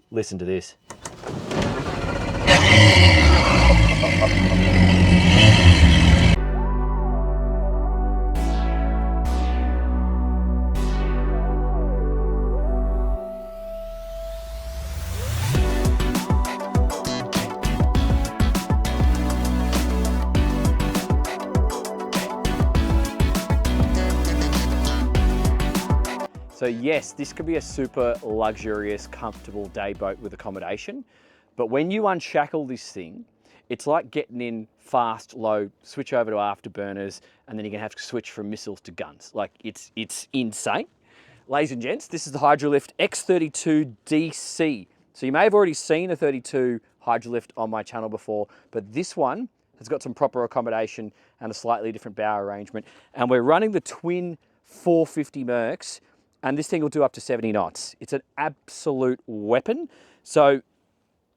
Listen to this. So yes, this could be a super luxurious, comfortable day boat with accommodation. But when you unshackle this thing, it's like getting in fast, low, switch over to afterburners, and then you're gonna have to switch from missiles to guns. Like it's insane. Ladies and gents, this is the Hydrolift X-32DC. So you may have already seen a 32 Hydrolift on my channel before, but this one has got some proper accommodation and a slightly different bow arrangement. And we're running the twin 450 Mercs, and this thing will do up to 70 knots. It's an absolute weapon. So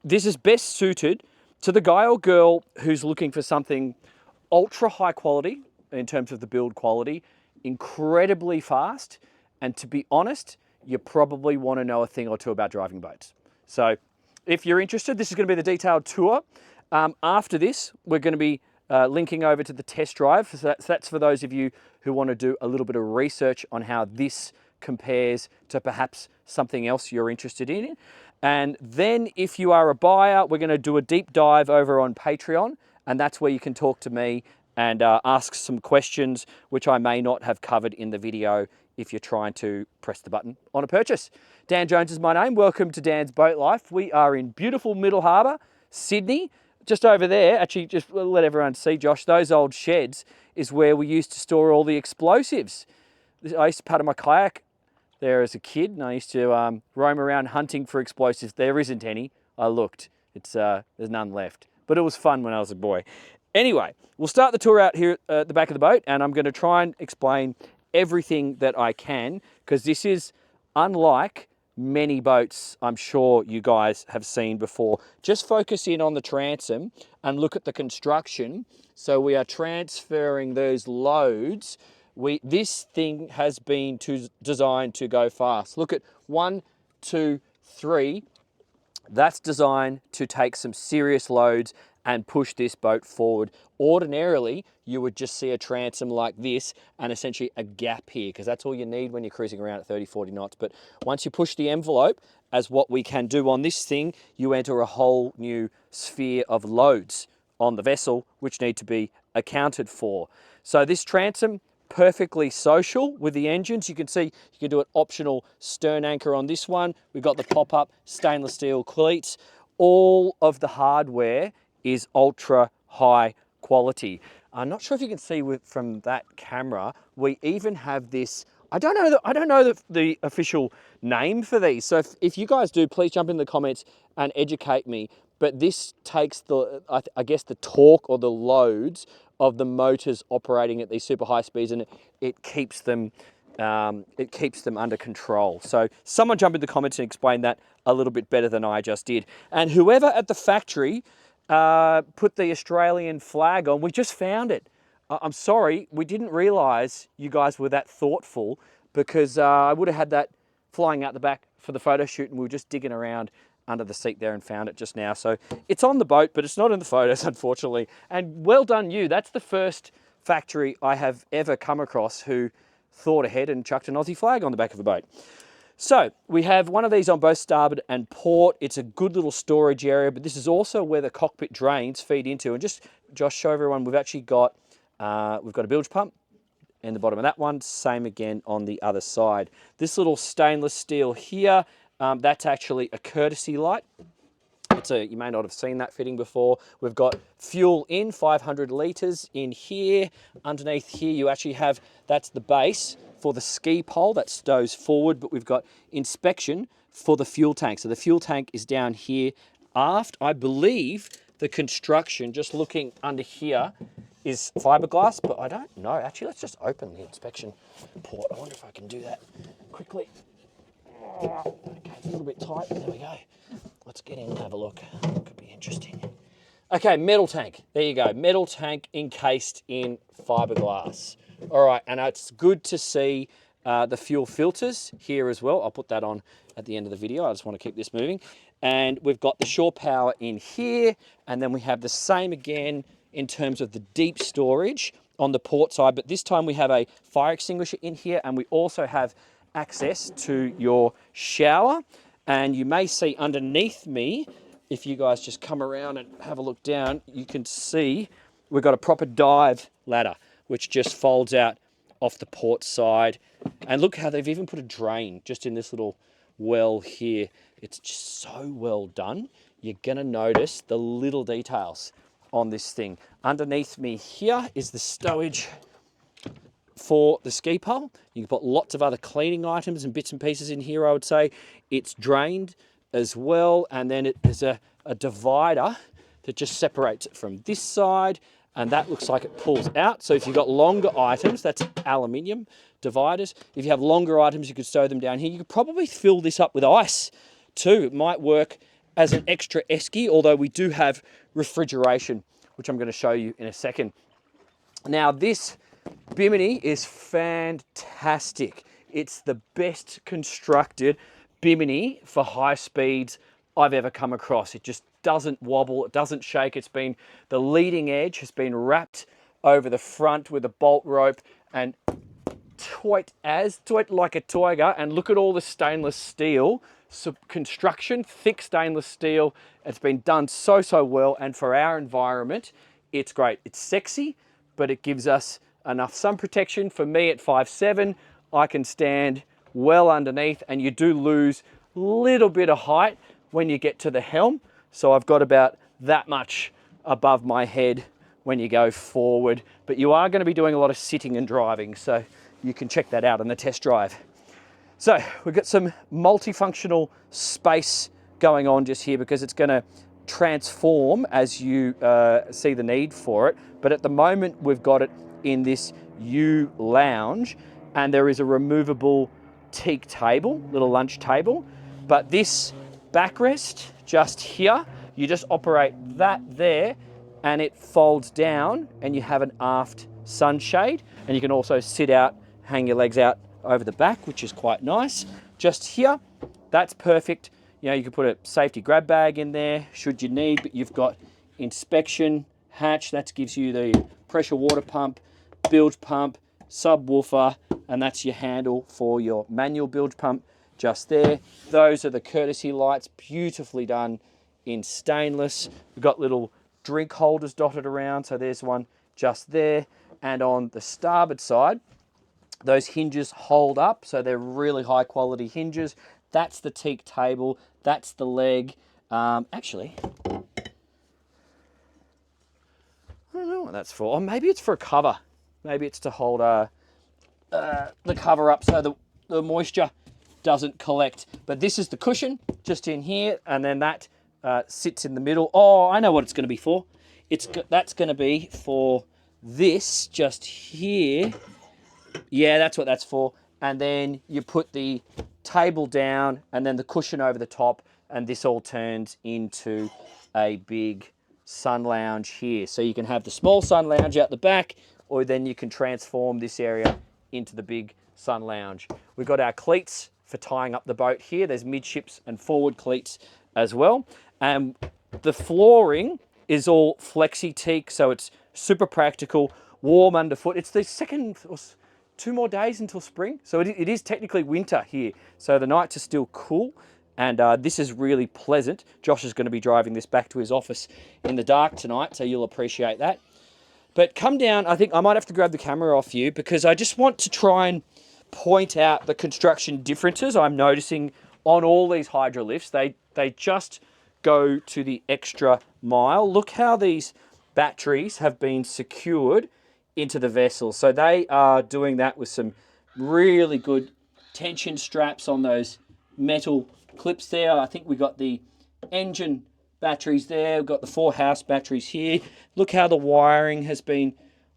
this is best suited to the guy or girl who's looking for something ultra high quality in terms of the build quality, incredibly fast, and to be honest, you probably want to know a thing or two about driving boats. So if you're interested, this is going to be the detailed tour. After this, we're going to be linking over to the test drive. So that's for those of you who want to do a little bit of research on how this compares to perhaps something else you're interested in. And then if you are a buyer, we're going to do a deep dive over on Patreon, and that's where you can talk to me and ask some questions which I may not have covered in the video if you're trying to press the button on a purchase. Dan Jones is my name. Welcome to Dan's Boat Life. We are in beautiful Middle Harbour, Sydney. Just over there, actually just let everyone see, Josh, those old sheds is where we used to store all the explosives. I used to paddle my kayak there as a kid, and I used to roam around hunting for explosives. There isn't any. I looked. There's none left. But it was fun when I was a boy. Anyway, we'll start the tour out here at the back of the boat, and I'm going to try and explain everything that I can, because this is unlike many boats I'm sure you guys have seen before. Just focus in on the transom and look at the construction. So we are transferring those loads. This thing has been designed to go fast. Look at 1, 2, 3. That's designed to take some serious loads and push this boat forward. Ordinarily, you would just see a transom like this and essentially a gap here, because that's all you need when you're cruising around at 30, 40 knots. But once you push the envelope, as what we can do on this thing, you enter a whole new sphere of loads on the vessel, which need to be accounted for. So this transom, perfectly social with the engines. You can see you can do an optional stern anchor on this one. We've got the pop-up stainless steel cleats. All of the hardware is ultra high quality. I'm not sure if you can see from that camera, we even have this, I don't know the official name for these. So if you guys do, please jump in the comments and educate me. But this takes I guess the torque or the loads of the motors operating at these super high speeds, and it keeps them under control. So someone jump in the comments and explain that a little bit better than I just did. And whoever at the factory put the Australian flag on, we just found it. I'm sorry, we didn't realize you guys were that thoughtful, because I would have had that flying out the back for the photo shoot, and we were just digging around under the seat there and found it just now. So it's on the boat, but it's not in the photos, unfortunately. And well done you. That's the first factory I have ever come across who thought ahead and chucked an Aussie flag on the back of a boat. So we have one of these on both starboard and port. It's a good little storage area, but this is also where the cockpit drains feed into. And just, Josh, show everyone, we've actually got, we've got a bilge pump in the bottom of that one. Same again on the other side. This little stainless steel here, that's actually a courtesy light. You may not have seen that fitting before. We've got fuel in, 500 litres in here. Underneath here you actually have, that's the base for the ski pole that stows forward, but we've got inspection for the fuel tank. So the fuel tank is down here aft. I believe the construction, just looking under here, is fiberglass, but I don't know. Actually, let's just open the inspection port. I wonder if I can do that quickly. Okay, it's a little bit tight. There we go. Let's get in and have a look. Could be interesting. Okay, metal tank. There you go. Metal tank encased in fiberglass. All right, and it's good to see the fuel filters here as well. I'll put that on at the end of the video. I just want to keep this moving. And we've got the shore power in here, and then we have the same again in terms of the deep storage on the port side, but this time we have a fire extinguisher in here, and we also have access to your shower. And you may see underneath me, if you guys just come around and have a look down, you can see we've got a proper dive ladder, which just folds out off the port side. And look how they've even put a drain just in this little well here. It's just so well done. You're gonna notice the little details on this thing. Underneath me here is the stowage for the ski pole. You've got lots of other cleaning items and bits and pieces in here, I would say. It's drained as well, and then there's a divider that just separates it from this side, and that looks like it pulls out. So if you've got longer items, that's aluminium dividers. If you have longer items, you could stow them down here. You could probably fill this up with ice too. It might work as an extra esky, although we do have refrigeration, which I'm going to show you in a second. Now this bimini is fantastic. It's the best constructed bimini for high speeds I've ever come across. It just doesn't wobble, it doesn't shake. The leading edge has been wrapped over the front with a bolt rope and toit like a toiger. And look at all the stainless steel construction, thick stainless steel. It's been done so well, and for our environment, it's great. It's sexy, but it gives us enough sun protection. For me at 5'7", I can stand well underneath, and you do lose a little bit of height when you get to the helm. So I've got about that much above my head when you go forward, but you are going to be doing a lot of sitting and driving, so you can check that out on the test drive. So we've got some multifunctional space going on just here because it's going to transform as you see the need for it. But at the moment, we've got it in this U lounge, and there is a removable teak table, little lunch table. But this backrest just here, you just operate that there, and it folds down, and you have an aft sunshade, and you can also sit out, hang your legs out over the back, which is quite nice. Just here, that's perfect. You know, you can put a safety grab bag in there should you need, but you've got inspection hatch, that gives you the pressure water pump, bilge pump, subwoofer, and that's your handle for your manual bilge pump just there. Those are the courtesy lights, beautifully done in stainless. We've got little drink holders dotted around, so there's one just there. And on the starboard side, those hinges hold up, so they're really high quality hinges. That's the teak table, that's the leg. Actually, I don't know what that's for. Or maybe it's for a cover. Maybe it's to hold the cover up so the moisture doesn't collect. But this is the cushion just in here, and then that sits in the middle. Oh, I know what it's going to be for. That's going to be for this just here. Yeah, that's what that's for. And then you put the table down and then the cushion over the top, and this all turns into a big sun lounge here. So you can have the small sun lounge out the back, or then you can transform this area into the big sun lounge. We've got our cleats for tying up the boat here. There's midships and forward cleats as well. And the flooring is all flexi teak, so it's super practical, warm underfoot. It's the second, 2 more days until spring. So it is technically winter here. So the nights are still cool, and this is really pleasant. Josh is going to be driving this back to his office in the dark tonight, so you'll appreciate that. But come down, I think I might have to grab the camera off you because I just want to try and point out the construction differences I'm noticing on all these hydrolifts. They just go to the extra mile. Look how these batteries have been secured into the vessel. So they are doing that with some really good tension straps on those metal clips there. I think we got the engine batteries there. We've got the 4 house batteries here. Look how the wiring has been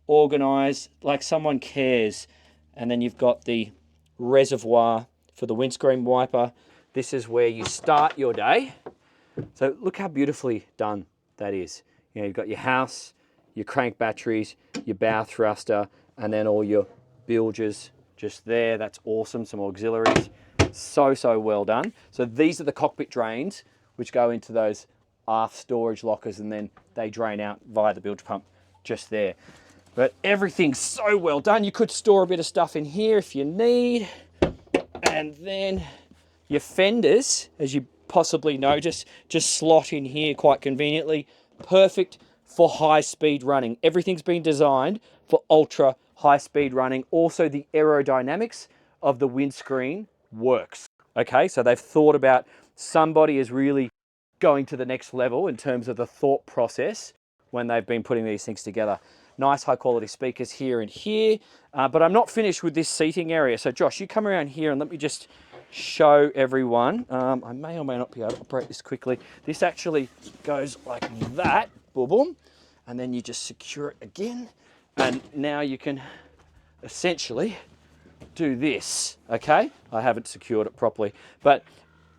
organized like someone cares. And then you've got the reservoir for the windscreen wiper. This is where you start your day. So look how beautifully done that is. You know, you've got your house, your crank batteries, your bow thruster, and then all your bilges just there. That's awesome. Some auxiliaries. So well done. So these are the cockpit drains which go into those aft storage lockers, and then they drain out via the bilge pump just there. But everything's so well done. You could store a bit of stuff in here if you need. And then your fenders, as you possibly notice, just slot in here quite conveniently. Perfect for high speed running. Everything's been designed for ultra high speed running. Also, the aerodynamics of the windscreen works. Okay, so they've thought about, somebody is really going to the next level in terms of the thought process when they've been putting these things together. Nice high quality speakers here and here, but I'm not finished with this seating area. So Josh, you come around here and let me just show everyone. I may or may not be able to operate this quickly. This actually goes like that, boom, boom, and then you just secure it again. And now you can essentially do this, okay? I haven't secured it properly, but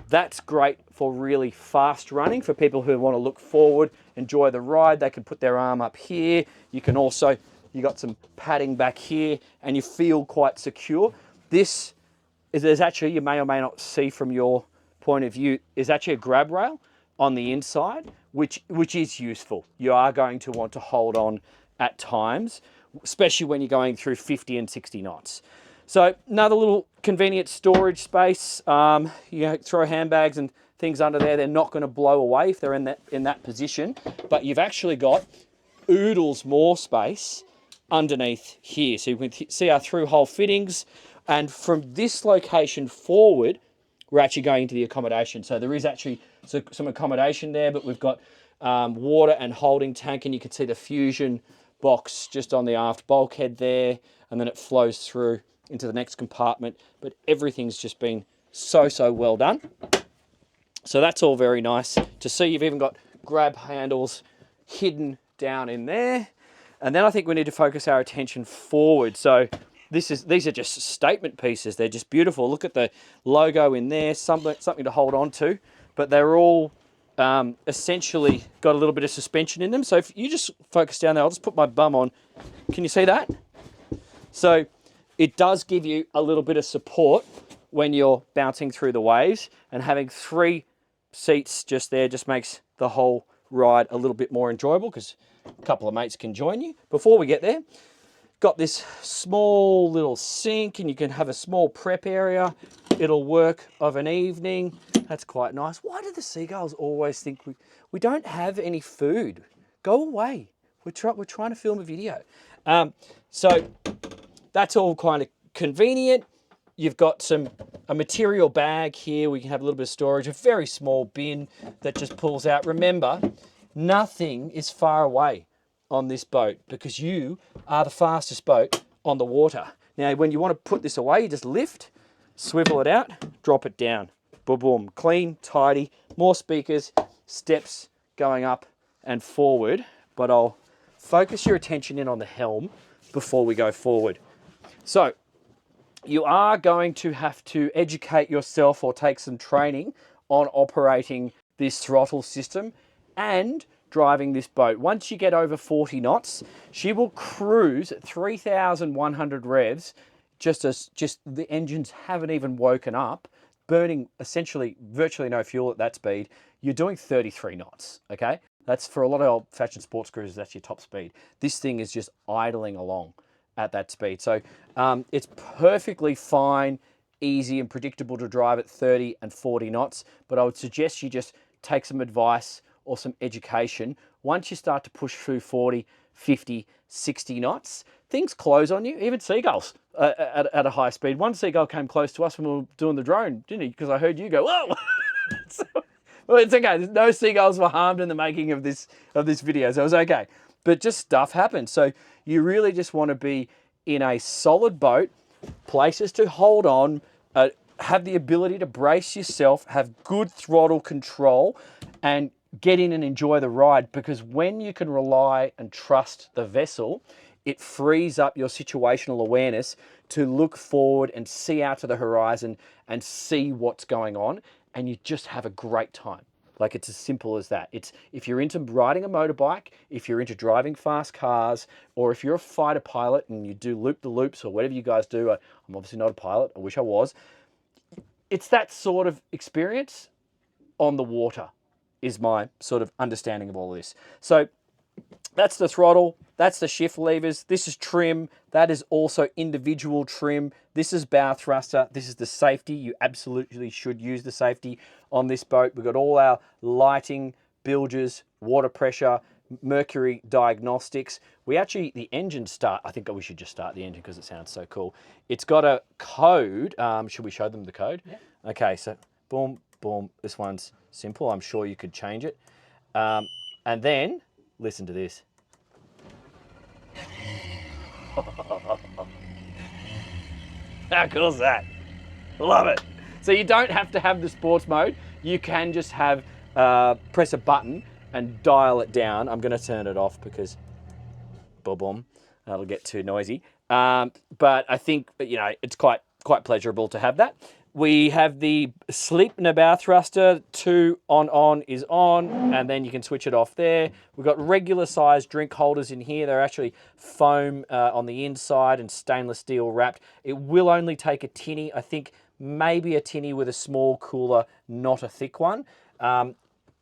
that's great for really fast running, for people who want to look forward, enjoy the ride. They can put their arm up here. You can also, you got some padding back here and you feel quite secure. This is, there's actually, you may or may not see from your point of view, is actually a grab rail on the inside, which is useful. You are going to want to hold on at times, especially when you're going through 50 and 60 knots. So another little convenient storage space. You know, throw handbags and things under there. They're not going to blow away if they're in that position. But you've actually got oodles more space underneath here. So you can see our through-hole fittings. And from this location forward, we're actually going into the accommodation. So there is actually some accommodation there, but we've got water and holding tank, and you can see the fusion box just on the aft bulkhead there, and then it flows through into the next compartment. But everything's just been so well done. So that's all very nice to see. You've even got grab handles hidden down in there. And then I think we need to focus our attention forward. So these are just statement pieces. They're just beautiful. Look at the logo in there, something to hold on to. But they're all essentially got a little bit of suspension in them. So if you just focus down there, I'll just put my bum on. Can you see that? So it does give you a little bit of support when you're bouncing through the waves, and having 3 seats just there just makes the whole ride a little bit more enjoyable, because a couple of mates can join you. Before we get there, got this small little sink, and you can have a small prep area. It'll work of an evening. That's quite nice. Why do the seagulls always think we don't have any food? Go away. We're trying to film a video. So that's all kind of convenient. You've got a material bag here. We can have a little bit of storage, a very small bin that just pulls out. Remember, nothing is far away on this boat, because you are the fastest boat on the water. Now, when you want to put this away, you just lift, swivel it out, drop it down. Boom, boom. Clean, tidy, more speakers, steps going up and forward. But I'll focus your attention in on the helm before we go forward. So you are going to have to educate yourself or take some training on operating this throttle system and driving this boat. Once you get over 40 knots, she will cruise at 3,100 revs, just the engines haven't even woken up, burning essentially virtually no fuel at that speed. You're doing 33 knots, okay? That's, for a lot of old-fashioned sports cruisers, that's your top speed. This thing is just idling along at that speed. So it's perfectly fine, easy and predictable to drive at 30 and 40 knots, but I would suggest you just take some advice or some education. Once you start to push through 40, 50, 60 knots, things close on you, even seagulls at a high speed. One seagull came close to us when we were doing the drone, didn't he? Because I heard you go, whoa! Well, it's okay. No seagulls were harmed in the making of this video, so it was okay. But just stuff happens. So you really just want to be in a solid boat, places to hold on, have the ability to brace yourself, have good throttle control, and get in and enjoy the ride. Because when you can rely and trust the vessel, it frees up your situational awareness to look forward and see out to the horizon and see what's going on, and you just have a great time. Like, it's as simple as that. It's, if you're into riding a motorbike, if you're into driving fast cars, or if you're a fighter pilot and you do loop-the-loops or whatever you guys do, I'm obviously not a pilot, I wish I was. It's that sort of experience on the water. is my sort of understanding of all of this. So that's the throttle, that's the shift levers, this is trim, that is also individual trim, this is bow thruster, this is the safety. You absolutely should use the safety on this boat. We've got all our lighting, bilges, water pressure, mercury diagnostics. We actually, the engine start, I think we should just start the engine because it sounds so cool. It's got a code, should we show them the code? Yeah. Okay, so boom, boom, this one's simple, I'm sure you could change it. And then, listen to this. How cool is that? Love it. So you don't have to have the sports mode. You can just have, press a button and dial it down. I'm gonna turn it off because, boom, that'll get too noisy. But I think, you know, it's quite pleasurable to have that. We have the Sleipner bow thruster, 2 on is on, and then you can switch it off there. We've got regular size drink holders in here. They're actually foam on the inside and stainless steel wrapped. It will only take a tinny, I think maybe a tinny with a small cooler, not a thick one.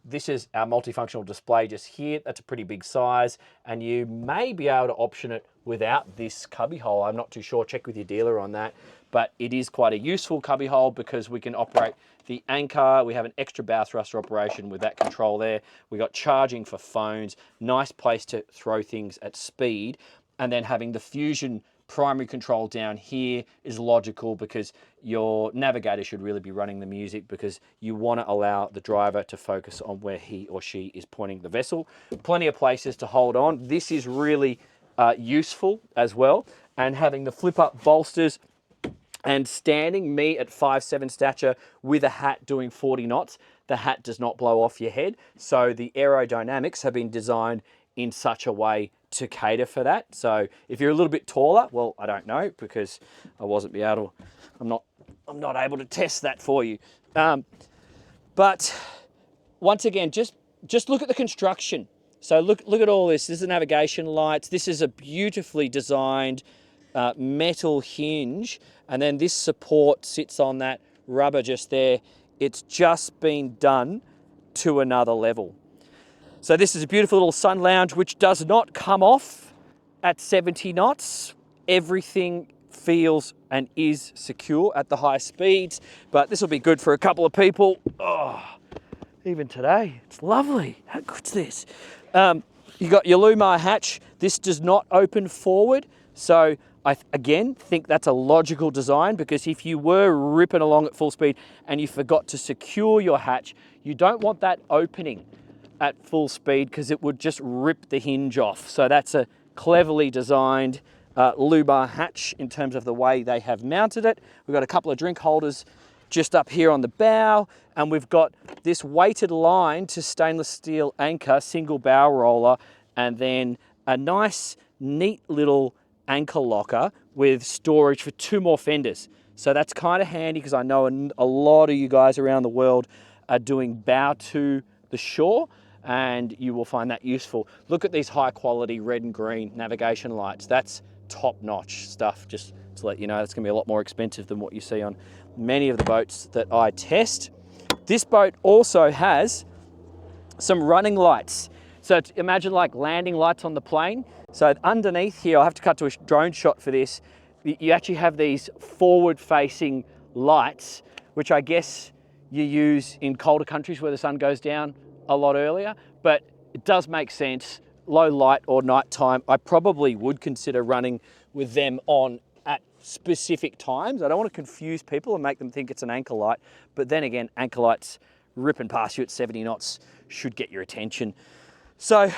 This is our multifunctional display just here. That's a pretty big size, and you may be able to option it without this cubby hole. I'm not too sure, check with your dealer on that. But it is quite a useful cubby hole because we can operate the anchor. We have an extra bow thruster operation with that control there. We got charging for phones, nice place to throw things at speed. And then having the Fusion primary control down here is logical because your navigator should really be running the music because you want to allow the driver to focus on where he or she is pointing the vessel. Plenty of places to hold on. This is really useful as well. And having the flip up bolsters, and standing, me at 5'7" stature with a hat doing 40 knots, the hat does not blow off your head. So the aerodynamics have been designed in such a way to cater for that. So if you're a little bit taller, well, I don't know because I wasn't able to, I'm not able to test that for you. But once again, just look at the construction. So look at all this. This is the navigation lights. This is a beautifully designed metal hinge, and then this support sits on that rubber just there. It's just been done to another level. So this is a beautiful little sun lounge which does not come off at 70 knots. Everything feels and is secure at the high speeds, but this will be good for a couple of people. Oh, even today, it's lovely. How good's this? You got your Lumar hatch. This does not open forward, so I, again, think that's a logical design because if you were ripping along at full speed and you forgot to secure your hatch, you don't want that opening at full speed because it would just rip the hinge off. So that's a cleverly designed Lumar hatch in terms of the way they have mounted it. We've got a couple of drink holders just up here on the bow, and we've got this weighted line to stainless steel anchor, single bow roller, and then a nice, neat little anchor locker with storage for 2 more fenders. So that's kind of handy because I know a lot of you guys around the world are doing bow to the shore, and you will find that useful. Look at these high quality red and green navigation lights. That's top notch stuff, just to let you know. It's gonna be a lot more expensive than what you see on many of the boats that I test. This boat also has some running lights. So imagine like landing lights on the plane. So underneath here, I'll have to cut to a drone shot for this. You actually have these forward facing lights, which I guess you use in colder countries where the sun goes down a lot earlier, but it does make sense. Low light or night time, I probably would consider running with them on at specific times. I don't want to confuse people and make them think it's an anchor light, but then again, anchor lights ripping past you at 70 knots should get your attention. So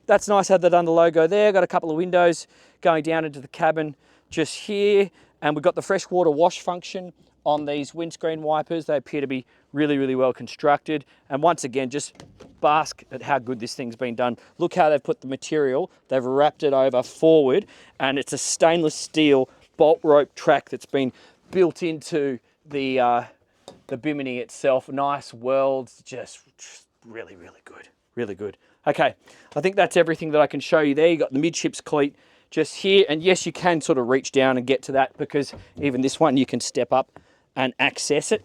that's nice, have that under logo there. Got a couple of windows going down into the cabin just here, and we've got the freshwater wash function on these windscreen wipers. They appear to be really, really well constructed. And once again, just bask at how good this thing's been done. Look how they've put the material, they've wrapped it over forward, and it's a stainless steel bolt rope track that's been built into the bimini itself. Nice welds, just really, really good, really good. Okay, I think that's everything that I can show you there. You got the midships cleat just here, and yes, you can sort of reach down and get to that because even this one you can step up and access it.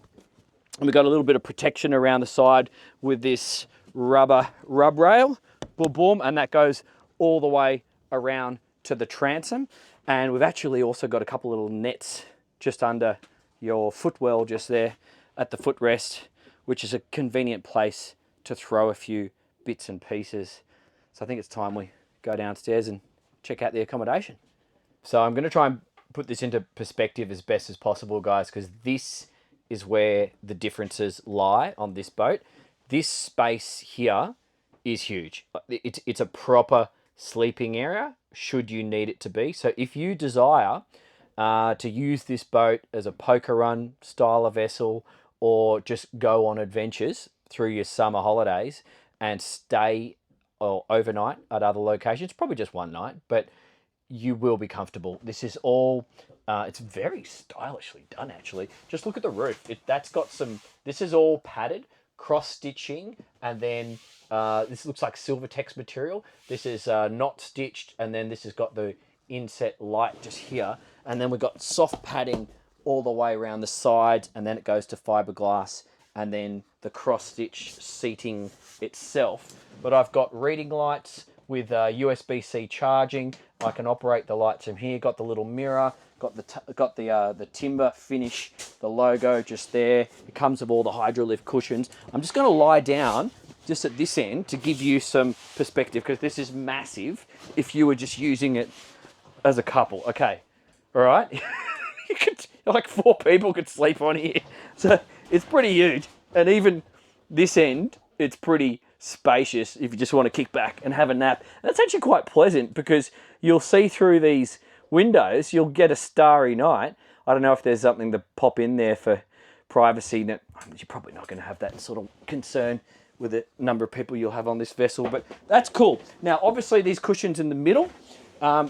And we've got a little bit of protection around the side with this rubber rub rail, boom, boom, and that goes all the way around to the transom. And we've actually also got a couple little nets just under your footwell just there at the footrest, which is a convenient place to throw a few bits and pieces. So I think it's time we go downstairs and check out the accommodation. So I'm going to try and put this into perspective as best as possible, guys, because this is where the differences lie on this boat. This space here is huge. It's a proper sleeping area, should you need it to be. So if you desire to use this boat as a poker run style of vessel, or just go on adventures through your summer holidays and stay or overnight at other locations, probably just one night, but you will be comfortable. This is all, it's very stylishly done, actually. Just look at the roof. This is all padded, cross-stitching, and then this looks like Silvertex material. This is not stitched, and then this has got the inset light just here. And then we've got soft padding all the way around the sides, and then it goes to fiberglass, and then the cross-stitch seating itself. But I've got reading lights with USB-C charging. I can operate the lights from here. Got the little mirror. Got the timber finish, the logo just there. It comes with all the Hydrolift cushions. I'm just going to lie down just at this end to give you some perspective, because this is massive if you were just using it as a couple. Okay, all right. Like 4 people could sleep on here. So it's pretty huge. And even this end, it's pretty spacious if you just want to kick back and have a nap. And it's actually quite pleasant because you'll see through these windows, you'll get a starry night. I don't know if there's something to pop in there for privacy. You're probably not going to have that sort of concern with the number of people you'll have on this vessel, but that's cool. Now, obviously these cushions in the middle,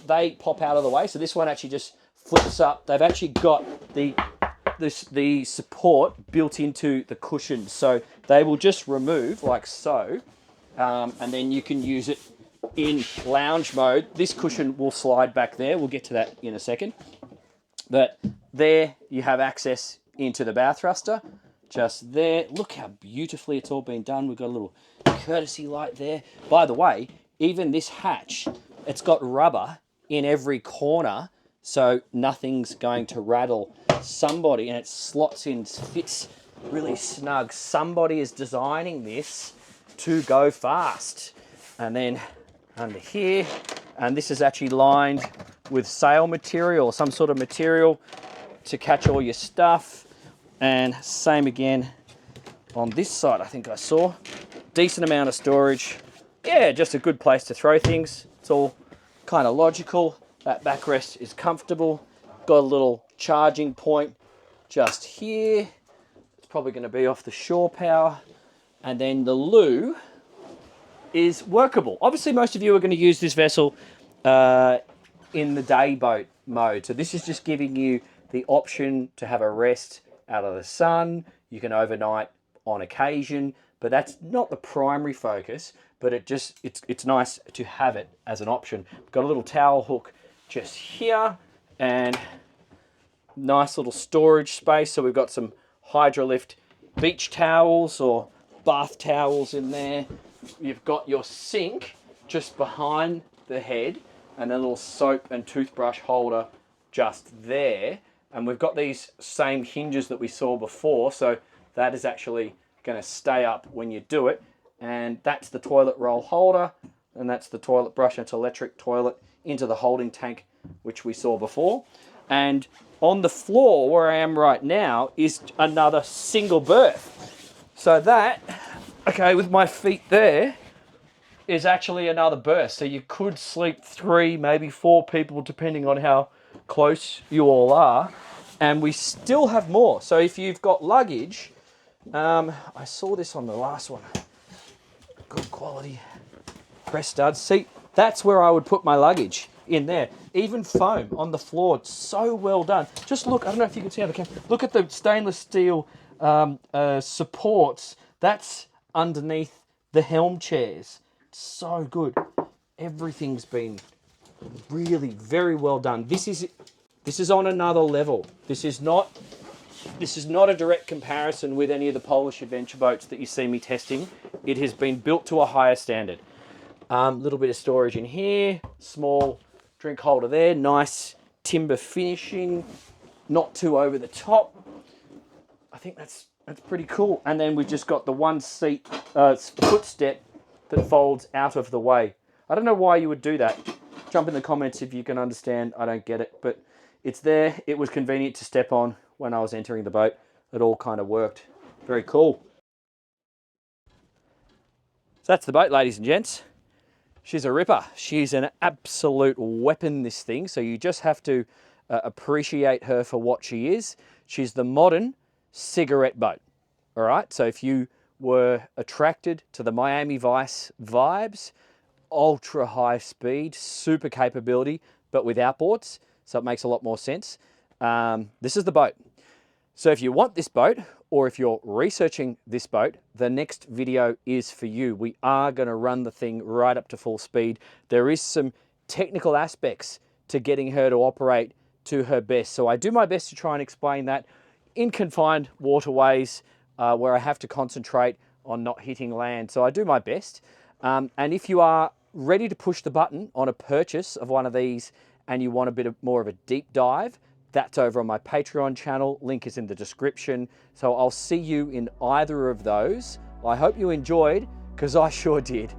they pop out of the way. So this one actually just flips up. They've actually got the support built into the cushions, so they will just remove like so, and then you can use it in lounge mode. This cushion will slide back there. We'll get to that in a second. But there you have access into the bow thruster. Just there. Look how beautifully it's all been done. We've got a little courtesy light there. By the way, even this hatch, it's got rubber in every corner, so nothing's going to rattle. Somebody, and it slots in, fits really snug. Somebody is designing this to go fast. And then under here, and this is actually lined with sail material, or some sort of material to catch all your stuff. And same again on this side. I think I saw decent amount of storage. Yeah, just a good place to throw things. It's all kind of logical. That backrest is comfortable. Got a little charging point just here. It's probably going to be off the shore power. And then the loo is workable. Obviously, most of you are going to use this vessel in the day boat mode. So this is just giving you the option to have a rest out of the sun. You can overnight on occasion, but that's not the primary focus. But it's nice to have it as an option. Got a little towel hook just here, and nice little storage space. So we've got some Hydrolift beach towels or bath towels in there. You've got your sink just behind the head, and a little soap and toothbrush holder just there. And we've got these same hinges that we saw before, so that is actually going to stay up when you do it. And that's the toilet roll holder, and that's the toilet brush. It's electric toilet into the holding tank, which we saw before. And on the floor where I am right now is another single berth. So that, okay, with my feet there, is actually another berth. So you could sleep 3, maybe 4 people, depending on how close you all are. And we still have more. So if you've got luggage, I saw this on the last one. Good quality press studs. See, that's where I would put my luggage, in there. Even foam on the floor. It's so well done. Just look, I don't know if you can see on the camera. Look at the stainless steel supports. That's underneath the Helm chairs. It's so good. Everything's been really very well done. This is on another level. This is not a direct comparison with any of the Polish adventure boats that you see me testing it has been built to a higher standard. Little bit of storage in here, small drink holder there, nice timber finishing, not too over the top. I think that's pretty cool. And then we've just got the one seat footstep that folds out of the way. I don't know why you would do that. Jump in the comments if you can understand. I don't get it, but it's there. It was convenient to step on when I was entering the boat. It all kind of worked. Very cool. So that's the boat, ladies and gents. She's a ripper. She's an absolute weapon, this thing. So you just have to appreciate her for what she is. She's the modern cigarette boat. All right. So if you were attracted to the Miami Vice vibes, ultra high speed, super capability, but with outboards, so it makes a lot more sense. This is the boat. So if you want this boat, or if you're researching this boat, the next video is for you. We are going to run the thing right up to full speed. There is some technical aspects to getting her to operate to her best. So I do my best to try and explain that in confined waterways where I have to concentrate on not hitting land. So I do my best. And if you are ready to push the button on a purchase of one of these and you want a bit more of a deep dive, that's over on my Patreon channel. Link is in the description. So I'll see you in either of those. I hope you enjoyed, because I sure did.